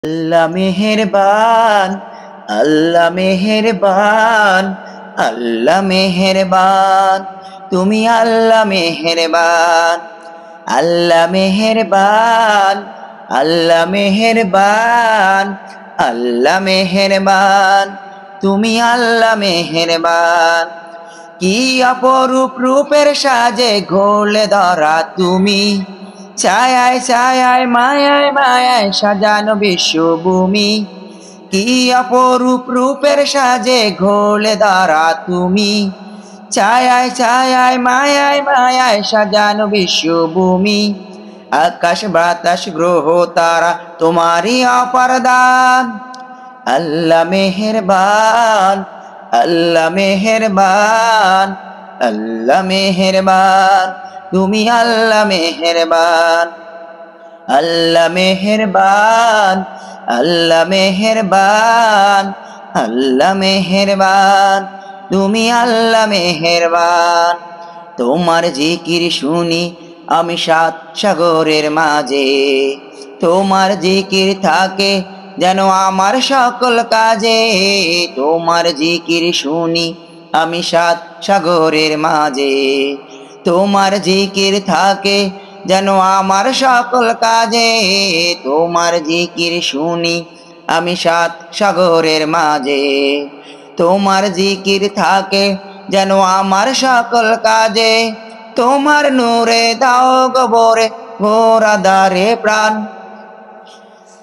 আল্লাহ মেহেরবান, আল্লাহ মেহেরবান, আল্লাহ মেহেরবান, তুমি আল্লাহ মেহেরবান। আল্লাহ মেহেরবান, আল্লাহ মেহেরবান, আল্লাহ মেহেরবান, তুমি আল্লাহ মেহেরবান। কি অপরূপ রূপের সাজে ঘোলে ধরা তুমি, ছায়ায় ছায়ায় মায়ায় মায়ায় সাজানো বিশ্বভূমি। কি অপরূপ রূপের সাজে ঘোলে ধরা তুমি, ছায়ায় ছায়ায় মায়ায় মায়ায় সাজানো বিশ্বভূমি। আকাশ বাতাস গ্রহ তারা তোমারই অপার দান। আল্লাহ মেহেরবান, আল্লাহ মেহেরবান, আল্লাহ মেহেরবান, তুমি আল্লাহ মেহেরবান। আল্লাহ মেহেরবান, আল্লাহ মেহেরবান, আল্লাহ মেহেরবান, তুমি আল্লাহ মেহেরবান। তোমার জিকির শুনি আমি সাত সাগরের মাঝে, তোমার জিকির থাকে যেন আমার সকল কাজে। তোমার জিকির শুনি আমি সাত সাগরের মাঝে, তোমার জিকির থাকে যেন আমার সকল কাজে। তোমার জিকির শুনি আমি সাত সাগরের মাঝে, তোমার জিকির থাকে যেন আমার সকল কাজে। তোমার নূরে দাও গবরে ঘোর আধারে প্রাণ।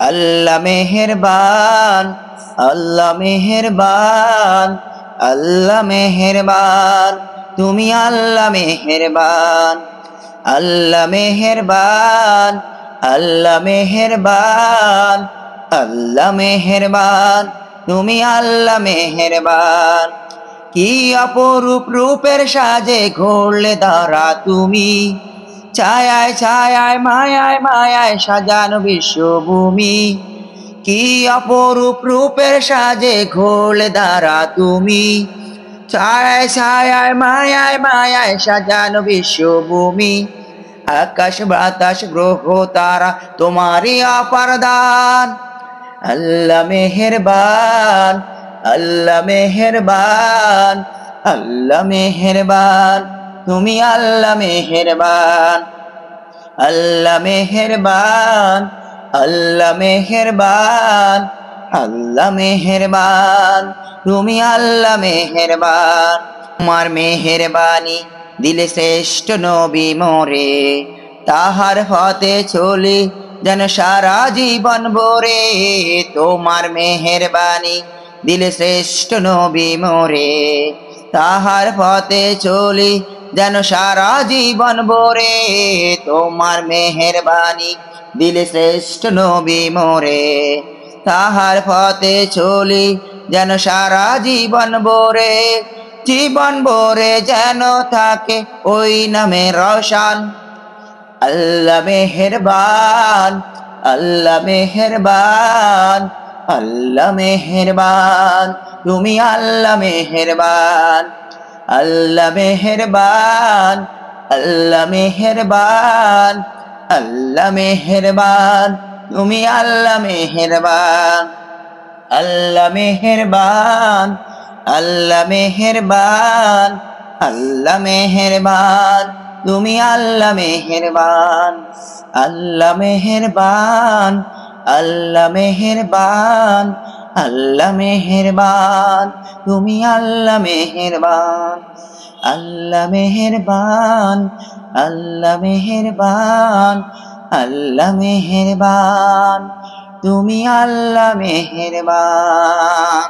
আল্লাহ মেহেরবান, আল্লাহ মেহেরবান, আল্লাহ মেহেরবান, তুমি আল্লাহ মেহেরবান। আল্লাহ মেহেরবান, আল্লাহ মেহেরবান, আল্লাহ মেহেরবান, তুমি আল্লাহ মেহেরবান। কি অপরূপ রূপের সাজে ঘোরলে ধরা তুমি, ছায়ায় ছায়ায় মায়ায় মায়ায় সাজানো বিশ্বভূমি। কি অপরূপ রূপের সাজে ঘোরলে ধরা তুমি, ছায়ায় ছায়ায় মায়ায় মায়ায় সাজানো বিশ্বভূমি। আকাশ বাতাস গ্রহ তারা তোমারই অপার দান। আল্লাহ মেহেরবান, আল্লাহ মেহেরবান, আল্লাহ মেহেরবান, তুমি আল্লাহ মেহেরবান। আল্লাহ মেহেরবান, আল্লাহ মেহেরবান, আল্লাহ মেহেরবান, তুমি আল্লাহ মেহেরবান। তোমার মেহেরবানি দিলে শ্রেষ্ঠ নবী মোরে, তাহার পথে চলি যেন সারা জীবন ভরে। তোমার মেহেরবানি দিলে শ্রেষ্ঠ নবী মোরে, তাহার পথে চলি যেন সারা জীবন ভরে। তোমার মেহেরবানি দিলে শ্রেষ্ঠ নবী মোরে, তাহার পথে চলি যেন সারা জীবন ভরে। জীবন ভরে যেন থাকে ওই নামে রওশন। আল্লাহ মেহেরবান, আল্লাহ মেহেরবান, আল্লাহ মেহেরবান, তুমি আল্লাহ মেহেরবান। আল্লাহ মেহেরবান, আল্লাহ মেহেরবান, আল্লাহ মেহেরবান, তুমি আল্লাহ মেহেরবান। আল্লাহ মেহেরবান, আল্লাহ মেহেরবান, আল্লাহ মেহেরবান, তুমি আল্লাহ মেহেরবান। আল্লাহ মেহেরবান, আল্লাহ মেহেরবান, আল্লাহ মেহেরবান, তুমি আল্লাহ মেহেরবান। আল্লাহ মেহেরবান, আল্লাহ মেহেরবান, আল্লাহ মেহেরবান, তুমি আল্লাহ মেহেরবান।